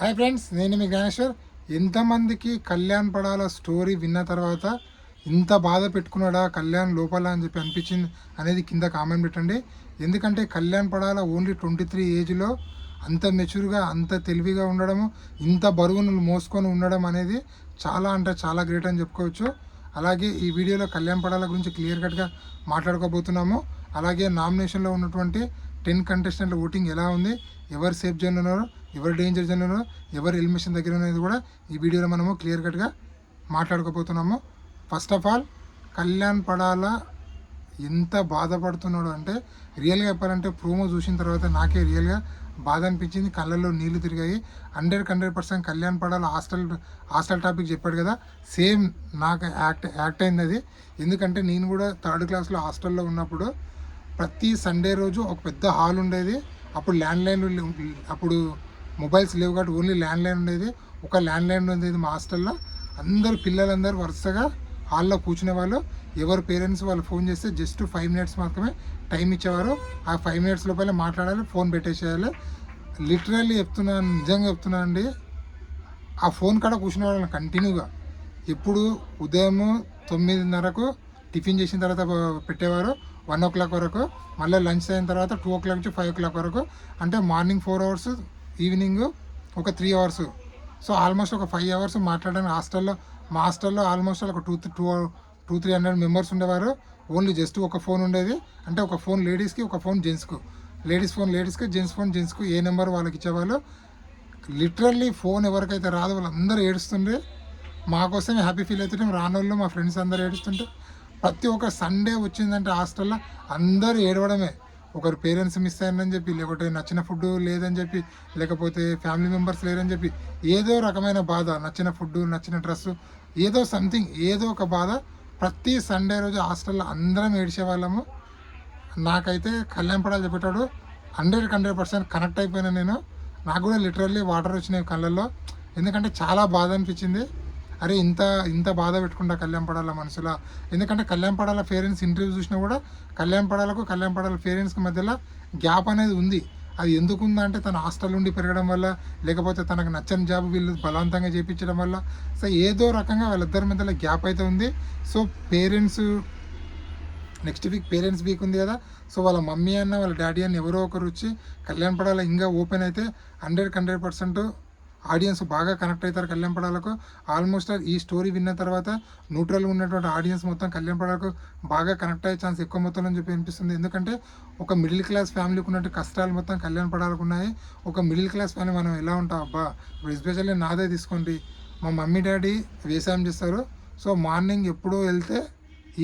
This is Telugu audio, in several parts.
హాయ్ ఫ్రెండ్స్, నేను మీ జ్ఞానేశ్వర్. ఎంతమందికి కళ్యాణ్ పడాల స్టోరీ విన్న తర్వాత ఇంత బాధ పెట్టుకున్నాడా కళ్యాణ్ లోపల అని చెప్పి అనిపించింది అనేది కింద కామెంట్ పెట్టండి. ఎందుకంటే కళ్యాణ్ పడాల ఓన్లీ 23 ఏజ్లో అంత మెచ్యూర్గా అంత తెలివిగా ఉండడము, ఇంత బరువును మోసుకొని ఉండడం అనేది చాలా అంటే చాలా గ్రేట్ అని చెప్పుకోవచ్చు. అలాగే ఈ వీడియోలో కళ్యాణ్ పడాల గురించి క్లియర్ కట్గా మాట్లాడుకోబోతున్నాము. అలాగే నామినేషన్లో ఉన్నటువంటి 10 కంటెస్టెంట్ల ఓటింగ్ ఎలా ఉంది, ఎవరు సేఫ్ జోన్ ఉన్నారో, ఎవరు డేంజర్ జోన్ ఉన్నారో, ఎవరు ఎలిమినేషన్ దగ్గర అనేది కూడా ఈ వీడియోలో మనము క్లియర్ కట్గా మాట్లాడుకోబోతున్నాము. First of all, Kalyan Padala ఎంత బాధపడుతున్నాడు అంటే రియల్గా చెప్పాలంటే ప్రోమో చూసిన తర్వాత నాకే రియల్గా బాధ అనిపించింది, కళ్ళల్లో నీళ్లు తిరిగాయి. 100% కళ్యాణ్ పడాల హాస్టల్ టాపిక్ చెప్పాడు కదా, సేమ్ నాకు యాక్ట్ అయింది అది. ఎందుకంటే నేను కూడా 3rd క్లాస్లో హాస్టల్లో ఉన్నప్పుడు ప్రతి సండే రోజు ఒక పెద్ద హాల్ ఉండేది. అప్పుడు అప్పుడు మొబైల్స్ లేవు కాబట్టి ఓన్లీ ల్యాండ్లైన్ ఉండేది. ఒక ల్యాండ్లైన్ ఉండేది మా హాస్టల్లో. పిల్లలందరూ వరుసగా హాల్లో కూర్చునే వాళ్ళు. ఎవరు పేరెంట్స్ వాళ్ళు ఫోన్ చేస్తే జస్ట్ 5 మినిట్స్ మాత్రమే టైం ఇచ్చేవారు. ఆ 5 మినిట్స్ లోపల మాట్లాడాలి, ఫోన్ పెట్టేసేయాలి. లిటరల్లీ చెప్తున్నాను, నిజంగా చెప్తున్నాను అండి. ఆ ఫోన్ కాడ కూర్చునే వాళ్ళని కంటిన్యూగా ఎప్పుడు ఉదయం 9:30కు టిఫిన్ చేసిన తర్వాత పెట్టేవారు, 1 o'clock వరకు. మళ్ళీ లంచ్ అయిన తర్వాత 2 o'clock నుంచి 5 o'clock వరకు. అంటే మార్నింగ్ 4 hours, ఈవినింగ్ ఒక 3 hours. సో ఆల్మోస్ట్ ఒక 5 hours మాట్లాడడానికి మా హాస్టల్లో ఆల్మోస్ట్ ఒక 200-300 మెంబర్స్ ఉండేవారు. ఓన్లీ జస్ట్ ఒక ఫోన్ ఉండేది. అంటే ఒక ఫోన్ లేడీస్కి, ఒక ఫోన్ జెంట్స్కు. లేడీస్ ఫోన్ లేడీస్కి, జెంట్స్ ఫోన్ జెంట్స్కు. ఏ నెంబర్ వాళ్ళకి ఇచ్చేవాళ్ళు. లిటరల్లీ ఫోన్ ఎవరికైతే రాదు వాళ్ళందరూ ఏడుస్తుండే. మాకోసమే హ్యాపీ ఫీల్ అవుతుంటే రానోళ్ళు మా ఫ్రెండ్స్ అందరూ ఏడుస్తుంటే ప్రతి ఒక్క సండే వచ్చిందంటే హాస్టల్లో అందరూ ఏడవడమే. ఒకరు పేరెంట్స్ మిస్ అయ్యారని చెప్పి, లేకపోతే నచ్చిన ఫుడ్ లేదని చెప్పి, లేకపోతే ఫ్యామిలీ మెంబర్స్ లేరని చెప్పి, ఏదో రకమైన బాధ, నచ్చిన ఫుడ్, నచ్చిన డ్రెస్సు, ఏదో సంథింగ్, ఏదో ఒక బాధ. ప్రతి సండే రోజు హాస్టల్లో అందరం ఏడ్చేవాళ్ళము. నాకైతే కళ్యాణ్ పడాలి చెప్పేటాడు 100% కనెక్ట్ అయిపోయినా నేను. నాకు కూడా లిటరల్లీ వాటర్ వచ్చినాయి కళ్ళల్లో. ఎందుకంటే చాలా బాధ అనిపించింది. అరే ఇంత ఇంత బాధ పెట్టుకుంటా కళ్యాణ్ పడాల మనసులో. ఎందుకంటే కళ్యాణ్ పడాల పేరెంట్స్ ఇంటర్వ్యూ చూసినా కూడా కళ్యాణ్ పడాల పేరెంట్స్కి మధ్యలో గ్యాప్ అనేది ఉంది. అది ఎందుకు ఉందంటే తన హాస్టల్ నుండి పెరగడం వల్ల, లేకపోతే తనకు నచ్చని జాబ్ వీళ్ళు బలవంతంగా చేయించడం వల్ల. సో ఏదో రకంగా వాళ్ళిద్దరి మధ్యలో గ్యాప్ అయితే ఉంది. So next week parents week ఉంది కదా. సో వాళ్ళ మమ్మీ అన్న వాళ్ళ డాడీ అన్న ఎవరో ఒకరు వచ్చి కళ్యాణ్ పడాల ఇంకా ఓపెన్ అయితే 100% ఆడియన్స్ బాగా కనెక్ట్ అవుతారు కళ్యాణ్ పడాలకు. ఆల్మోస్ట్ ఈ స్టోరీ విన్న తర్వాత న్యూట్రల్గా ఉన్నటువంటి ఆడియన్స్ మొత్తం కళ్యాణ్ పడాలకు బాగా కనెక్ట్ అయ్యే ఛాన్స్ ఎక్కువ మొత్తంలో చెప్పి అనిపిస్తుంది. ఎందుకంటే ఒక మిడిల్ క్లాస్ ఫ్యామిలీకి ఉన్నట్టు కష్టాలు మొత్తం కళ్యాణ్ పడాలకు ఉన్నాయి. ఒక మిడిల్ క్లాస్ ఫ్యామిలీ మనం ఎలా ఉంటాం అబ్బా. ఇప్పుడు ఎస్పెషల్లీ నాదే తీసుకోండి. మా మమ్మీ డాడీ వ్యవసాయం చేస్తారు. సో మార్నింగ్ ఎప్పుడో వెళ్తే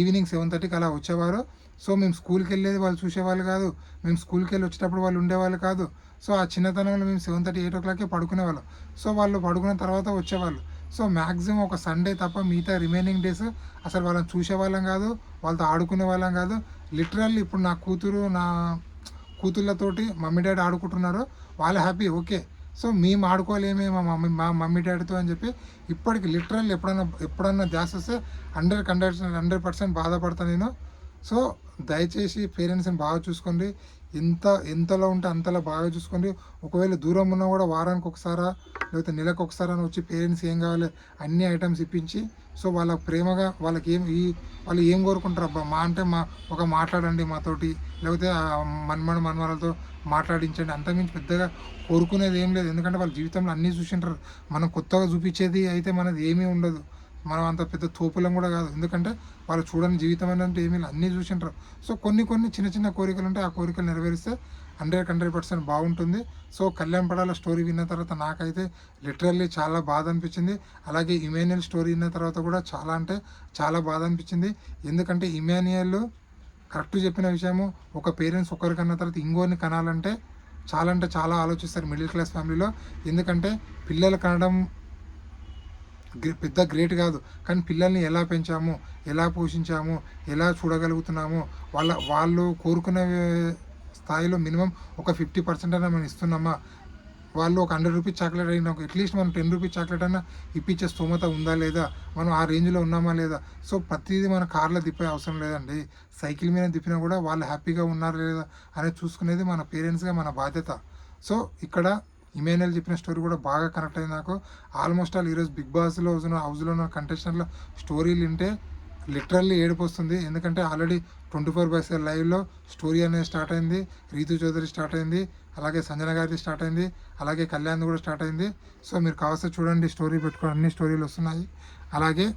ఈవినింగ్ 7:30కి అలా వచ్చేవారు. సో మేము స్కూల్కి వెళ్ళేది వాళ్ళు చూసేవాళ్ళు కాదు. మేము స్కూల్కి వెళ్ళి వచ్చేటప్పుడు వాళ్ళు ఉండేవాళ్ళు కాదు. సో ఆ చిన్నతనంలో మేము 7:30, 8 o'clockకే పడుకునేవాళ్ళం. సో వాళ్ళు పడుకున్న తర్వాత వచ్చేవాళ్ళు. సో మ్యాక్సిమం ఒక సండే తప్ప మిగతా రిమైనింగ్ డేస్ అసలు వాళ్ళని చూసేవాళ్ళం కాదు, వాళ్ళతో ఆడుకునే వాళ్ళం కాదు. లిటరల్లీ ఇప్పుడు నా కూతుళ్ళతోటి మమ్మీ డాడీ ఆడుకుంటున్నారు, వాళ్ళు హ్యాపీ, ఓకే. సో మేము ఆడుకోలేమే మా మమ్మీ డాడీతో అని చెప్పి ఇప్పటికి లిటరల్ ఎప్పుడన్నా ధ్యాస వస్తే 100% బాధపడతాను నేను. సో దయచేసి పేరెంట్స్ని బాగా చూసుకోండి. ఎంతలో ఉంటే అంతలో బాగా చూసుకోండి. ఒకవేళ దూరం ఉన్నా కూడా వారానికి ఒకసారా, లేకపోతే నెలకు ఒకసారి వచ్చి పేరెంట్స్ ఏం కావాలి అన్ని ఐటమ్స్ ఇప్పించి, సో వాళ్ళ ప్రేమగా వాళ్ళు ఏం కోరుకుంటారు అబ్బా మా అంటే మాట్లాడండి మాతోటి, లేకపోతే మనవరాలతో మాట్లాడించండి. అంతకుమించి పెద్దగా కోరుకునేది ఏం లేదు. ఎందుకంటే వాళ్ళ జీవితంలో అన్నీ చూసింటారు. మనం కొత్తగా చూపించేది అయితే మనది ఏమీ ఉండదు. మనం అంత పెద్ద తోపులం కూడా కాదు. ఎందుకంటే వాళ్ళు చూడని జీవితం అంటే ఏమీ అన్నీ చూసింటారు. సో కొన్ని చిన్న చిన్న కోరికలు ఉంటాయి. ఆ కోరికలు నెరవేరిస్తే 100% బాగుంటుంది. సో కళ్యాణ్ పడాల స్టోరీ విన్న తర్వాత నాకైతే లిటరల్లీ చాలా బాధ అనిపించింది. అలాగే ఇమాన్యుయల్ స్టోరీ విన్న తర్వాత కూడా చాలా అంటే చాలా బాధ అనిపించింది. ఎందుకంటే ఇమాన్యుయల్ కరెక్ట్ చెప్పిన విషయము, ఒక పేరెంట్స్ ఒకరికన్నా తర్వాత ఇంకోరిని కనాలంటే చాలా ఆలోచిస్తారు మిడిల్ క్లాస్ ఫ్యామిలీలో. ఎందుకంటే పిల్లలు కనడం పెద్ద గ్రేట్ కాదు, కానీ పిల్లల్ని ఎలా పెంచాము, ఎలా పోషించాము, ఎలా చూడగలుగుతున్నాము, వాళ్ళు కోరుకునే స్థాయిలో మినిమం ఒక 50% అయినా మనం ఇస్తున్నామా. వాళ్ళు ఒక 100 రూపీస్ చాక్లెట్ అయినా అట్లీస్ట్ మనం 10 రూపీస్ చాక్లెట్ అయినా ఇప్పించే స్తోమత ఉందా లేదా, మనం ఆ రేంజ్లో ఉన్నామా లేదా. సో ప్రతిదీ మన కార్లో తిప్పే అవసరం లేదండి. సైకిల్ మీద తిప్పినా కూడా వాళ్ళు హ్యాపీగా ఉన్నారా లేదా అనేది చూసుకునేది మన పేరెంట్స్గా మన బాధ్యత. సో ఇక్కడ ఇమాన్యుయల్ చెప్పిన స్టోరీ కూడా బాగా కనెక్ట్ అయింది నాకు. ఆల్మోస్ట్ ఆల్ ఈరోజు బిగ్ బాస్లో హౌస్లో ఉన్న కంటెస్టెంట్ల స్టోరీలు వింటే లిటరల్లీ ఏడుపు వస్తుంది. ఎందుకంటే ఆల్రెడీ 24/7 లైవ్లో స్టోరీ అనేది స్టార్ట్ అయింది. రీతు చౌదరి స్టార్ట్ అయింది, అలాగే సంజన గారిది స్టార్ట్ అయింది, అలాగే కళ్యాణ్ కూడా స్టార్ట్ అయింది. సో మీరు కావాల్సి చూడండి, స్టోరీ పెట్టుకో, అన్ని స్టోరీలు వస్తున్నాయి. అలాగే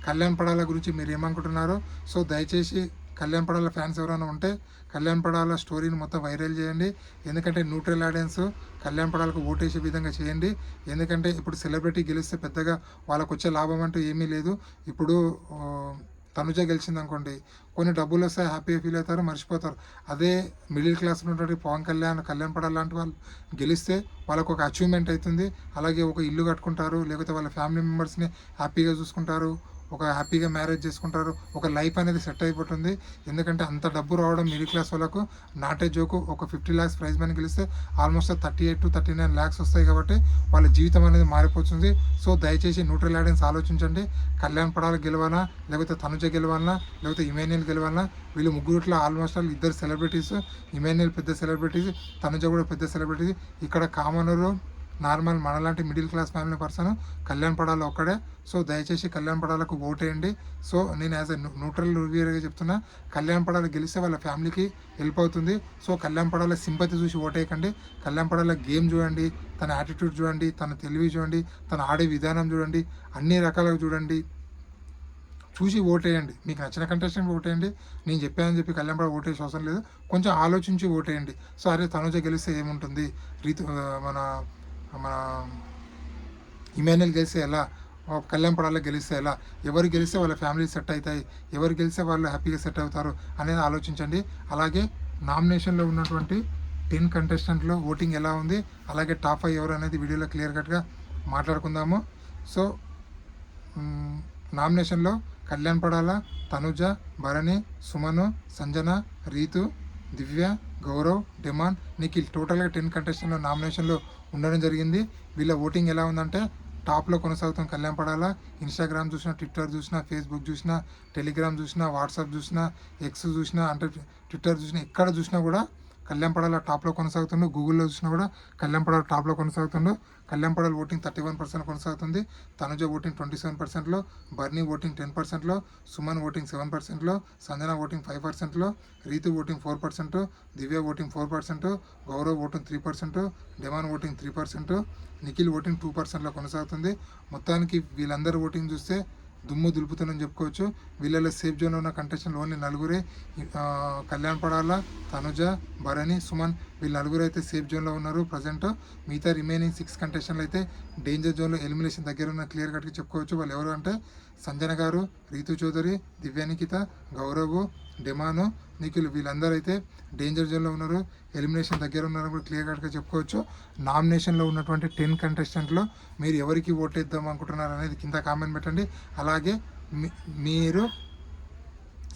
కళ్యాణ్ పడాల గురించి మీరు ఏమనుకుంటున్నారో సో దయచేసి కళ్యాణ్ పడాల ఫ్యాన్స్ ఎవరైనా ఉంటే కళ్యాణ్ పడాల స్టోరీని మొత్తం వైరల్ చేయండి. ఎందుకంటే న్యూట్రల్ ఆడియన్స్ కళ్యాణ్ పడాలకు ఓటేసే విధంగా చేయండి. ఎందుకంటే ఇప్పుడు సెలబ్రిటీ గెలిస్తే పెద్దగా వాళ్ళకు వచ్చే లాభం అంటూ ఏమీ లేదు. ఇప్పుడు తనుజ గెలిచింది అనుకోండి, కొన్ని డబ్బులు వస్తాయి, హ్యాపీగా ఫీల్ అవుతారు, మర్చిపోతారు. అదే మిడిల్ క్లాస్ ఉన్నటువంటి పవన్ కళ్యాణ్ పడాల్ లాంటి వాళ్ళు గెలిస్తే వాళ్ళకు ఒక అచీవ్మెంట్ అవుతుంది. అలాగే ఒక ఇల్లు కట్టుకుంటారు, లేకపోతే వాళ్ళ ఫ్యామిలీ మెంబర్స్ని హ్యాపీగా చూసుకుంటారు, ఒక హ్యాపీగా మ్యారేజ్ చేసుకుంటారు, ఒక లైఫ్ అనేది సెట్ అయిపోతుంది. ఎందుకంటే అంత డబ్బు రావడం మిడిల్ క్లాస్ వాళ్ళకు నాటే జోకు. ఒక 50 lakhs ప్రైజ్ మనీ గెలిస్తే ఆల్మోస్ట్ 38 to 39 lakhs వస్తాయి కాబట్టి వాళ్ళ జీవితం అనేది మారిపోతుంది. సో దయచేసి న్యూట్రల్ ఆడియన్స్ ఆలోచించండి. కళ్యాణ్ పడాల గెలవాలా, లేకపోతే తనుజ గెలవాలన్నా, లేకపోతే ఇమాన్యుయల్ గెలవాలన్నా, వీళ్ళు ముగ్గురుట్లో ఆల్మోస్ట్ ఆల్ ఇద్దరు సెలబ్రిటీస్. ఇమాన్యుయల్ పెద్ద సెలబ్రిటీస్, తనుజ కూడా పెద్ద సెలబ్రిటీస్. ఇక్కడ కామనరు నార్మల్ మనలాంటి middle class family person Kalyan Padala ఒక్కడే. సో దయచేసి కళ్యాణ్ పడాలకు ఓటేయండి. సో నేను యాజ్ ఎ న్యూట్రల్ రివ్యూగా చెప్తున్నా, కళ్యాణ్ పడాల గెలిస్తే వాళ్ళ ఫ్యామిలీకి హెల్ప్ అవుతుంది. సో కళ్యాణ్ పడాల సింపతి చూసి ఓటేయకండి. కళ్యాణ్ పడాల గేమ్ చూడండి, తన యాటిట్యూడ్ చూడండి, తన తెలివి చూడండి, తన ఆడే విధానం చూడండి, అన్ని రకాలుగా చూడండి, చూసి ఓటేయండి. మీకు నచ్చిన కంటెస్టెంట్ ఓటేయండి. నేను చెప్పానని చెప్పి కళ్యాణ్ పడాల ఓటేసే అవసరం లేదు. కొంచెం ఆలోచించి ఓటేయండి. సో అరే తనుజ గెలిస్తే ఏముంటుంది, మన మన ఇమాన్యుయల్ గెలిస్తే ఎలా, కళ్యాణ్ పడాల గెలిస్తే ఎలా, ఎవరు గెలిస్తే వాళ్ళ ఫ్యామిలీ సెట్ అవుతాయి, ఎవరు గెలిస్తే వాళ్ళు హ్యాపీగా సెట్ అవుతారు అనేది ఆలోచించండి. అలాగే నామినేషన్లో ఉన్నటువంటి 10 కంటెస్టెంట్లో ఓటింగ్ ఎలా ఉంది, అలాగే టాప్ 5 ఎవరు అనేది వీడియోలో క్లియర్ కట్గా మాట్లాడుకుందాము. సో నామినేషన్లో కళ్యాణ్ పడాల, తనుజ, భరణి, సుమను, సంజన, రీతు, దివ్య, గౌరవ్, డెమాన్, నిఖిల్ టోటల్గా 10 కంటెస్టెంట్లో నామినేషన్లో ఉండడం జరిగింది. వీళ్ళ ఓటింగ్ ఎలా ఉందంటే టాప్లో కొనసాగుతాం కళ్యాణ్ పడాల. ఇన్స్టాగ్రామ్ చూసినా, ట్విట్టర్ చూసినా, ఫేస్బుక్ చూసినా, టెలిగ్రామ్ చూసినా, వాట్సాప్ చూసినా, ఎక్స్ చూసినా, అంటే ట్విట్టర్ చూసినా, ఎక్కడ చూసినా కూడా కళ్యాణ్ పడాల టాప్లో కొనసాగుతుండు. గూగుల్లో చూసినా కూడా కళ్యాణ్ పడాల టాప్లో కొనసాగుతుండు. కళ్యాణ్ పడాల ఓటింగ్ 31% కొనసాగుతుంది. తనుజ ఓటింగ్ 27%లో, బర్నీ ఓటింగ్ 10%లో, సుమన్ ఓటింగ్ 7%లో, సంజన ఓటింగ్ 5%లో, Ritu voting 4%, Divya voting 4%, Gaurav voting 3%, Demon voting 3%, Nikhil voting 2%లో కొనసాగుతుంది. మొత్తానికి వీళ్ళందరూ ఓటింగ్ చూస్తే దుమ్ము దులుపుతుందని చెప్పుకోవచ్చు. వీళ్ళలో సేఫ్ జోన్లో ఉన్న కంటెస్టెంట్లు ఓన్లీ నలుగురే. కళ్యాణ్ పడాల, తనుజ, భరణి, సుమన్ వీళ్ళు నలుగురు అయితే సేఫ్ జోన్లో ఉన్నారు ప్రజెంట్. మిగతా రిమైనింగ్ 6 కంటెస్టెంట్లు అయితే డేంజర్ జోన్లో ఎలిమినేషన్ దగ్గర ఉన్న క్లియర్ కట్గా చెప్పుకోవచ్చు. వాళ్ళు ఎవరు అంటే సంజన గారు, రీతు చౌదరి, దివ్యానికిత, గౌరవ్, డెమాను, నిఖిల్ వీళ్ళందరూ అయితే డేంజర్ జోన్లో ఉన్నారు, ఎలిమినేషన్ దగ్గర ఉన్నారని కూడా క్లియర్ కట్గా చెప్పుకోవచ్చు. నామినేషన్లో ఉన్నటువంటి 10 కంటెస్టెంట్లో మీరు ఎవరికి ఓటేద్దాం అనుకుంటున్నారు అనేది కింద కామెంట్ పెట్టండి. అలాగే మీరు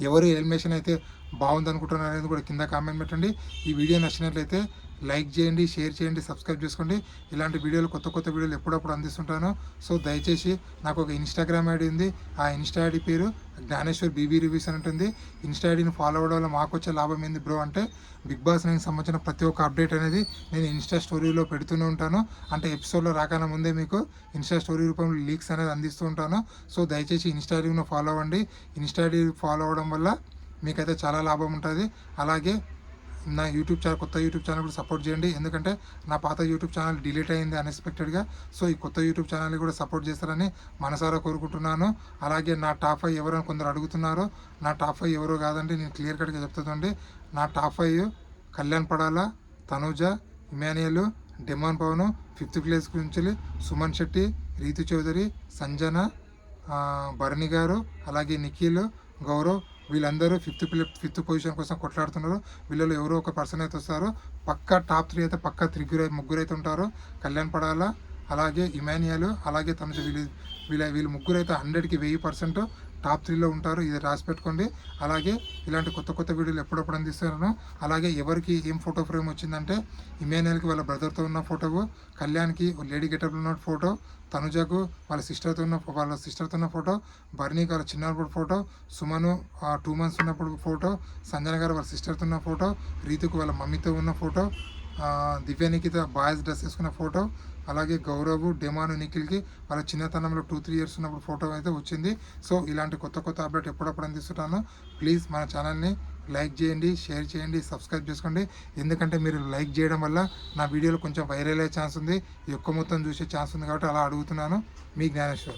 ఎవరు ఎలిమినేషన్ అయితే బాగుందనుకుంటున్నారు అనేది కూడా కింద కామెంట్ పెట్టండి. ఈ వీడియో నచ్చినట్లయితే లైక్ చేయండి, షేర్ చేయండి, సబ్స్క్రైబ్ చేసుకోండి. ఇలాంటి వీడియోలు కొత్త వీడియోలు ఎప్పుడప్పుడు అందిస్తుంటాను. సో దయచేసి నాకు ఒక ఇన్స్టాగ్రామ్ ఐడి ఉంది. ఆ ఇన్స్టా ఐడి పేరు జ్ఞానేశ్వర్ బీబీ రివ్యూస్ అని ఉంటుంది. ఇన్స్టా ఐడిని ఫాలో అవ్వడం వల్ల మాకు వచ్చే లాభం ఏంది బ్రో అంటే బిగ్ బాస్ 9 సంబంధించిన ప్రతి ఒక్క అప్డేట్ అనేది నేను ఇన్స్టా స్టోరీలో పెడుతూనే ఉంటాను. అంటే ఎపిసోడ్లో రాకన్నా ముందే మీకు ఇన్స్టా స్టోరీ రూపంలో లీక్స్ అనేది అందిస్తూ ఉంటాను. సో దయచేసి ఇన్స్టా ఐడిని ఫాలో అవ్వండి. ఇన్స్టా ఐడి ఫాలో అవ్వడం వల్ల మీకైతే చాలా లాభం ఉంటుంది. అలాగే నా యూట్యూబ్ ఛానల్, కొత్త యూట్యూబ్ ఛానల్ కూడా సపోర్ట్ చేయండి. ఎందుకంటే నా పాత యూట్యూబ్ ఛానల్ డిలీట్ అయింది అన్ఎక్స్పెక్టెడ్గా. సో ఈ కొత్త యూట్యూబ్ ఛానల్ కూడా సపోర్ట్ చేస్తారని మనసారా కోరుకుంటున్నాను. అలాగే నా టాప్ 5 ఎవరైనా కొందరు అడుగుతున్నారు. నా టాప్ 5 ఎవరో కాదండి, నేను క్లియర్ కట్గా చెప్తుందండి. నా top 5 Kalyan Padala, Tanuja, Emmanuel, demon Pavan, 5th place గురించి సుమన్ శెట్టి, రీతు చౌదరి, సంజన, భరణి గారు, అలాగే నిఖిల్, గౌరవ్ వీళ్ళందరూ 5th పొజిషన్ కోసం కొట్లాడుతున్నారు. వీళ్ళలో ఎవరో ఒక పర్సన్ అయితే వస్తారు. పక్కా టాప్ 3 అయితే పక్కా ముగ్గురు అయితే ఉంటారు. కళ్యాణ్ పడాల, అలాగే ఇమాన్యుయల్, అలాగే తనుజ వీళ్ళు ముగ్గురు అయితే 100కి 1000% టాప్ 3లో ఉంటారు. ఇది రాసి పెట్టుకోండి. అలాగే ఇలాంటి కొత్త వీడియోలు ఎప్పుడప్పుడు అందిస్తున్నాను. అలాగే ఎవరికి ఏం ఫోటో ఫ్రేమ్ వచ్చిందంటే ఇమాన్యుయల్కి వాళ్ళ బ్రదర్తో ఉన్న ఫోటో, కళ్యాణ్కి లేడీ గెటప్లో ఉన్న ఫోటో, తనుజకు వాళ్ళ సిస్టర్తో ఉన్న ఫోటో, బర్నీకి వాళ్ళ చిన్నప్పుడు ఫోటో, సుమను 2 months ఉన్నప్పుడు ఫోటో, సంజన గారు వాళ్ళ సిస్టర్తో ఉన్న ఫోటో, రీతుకు వాళ్ళ మమ్మీతో ఉన్న ఫోటో, దివ్య నిఖిత బాయ్స్ డ్రెస్ వేసుకున్న ఫోటో, అలాగే గౌరవ్, డెమాను, నిఖిల్కి వాళ్ళ చిన్నతనంలో 2-3 ఇయర్స్ ఉన్నప్పుడు ఫోటో అయితే వచ్చింది. సో ఇలాంటి కొత్త కొత్త అప్డేట్ ఎప్పుడప్పుడు అందిస్తుంటాను. ప్లీజ్ మన ఛానల్ని లైక్ చేయండి, షేర్ చేయండి, సబ్స్క్రైబ్ చేసుకోండి. ఎందుకంటే మీరు లైక్ చేయడం వల్ల నా వీడియోలు కొంచెం వైరల్ అయ్యే ఛాన్స్ ఉంది, ఎక్కువ మొత్తం చూసే ఛాన్స్ ఉంది కాబట్టి అలా అడుగుతున్నాను. మీ జ్ఞానేశ్వర్.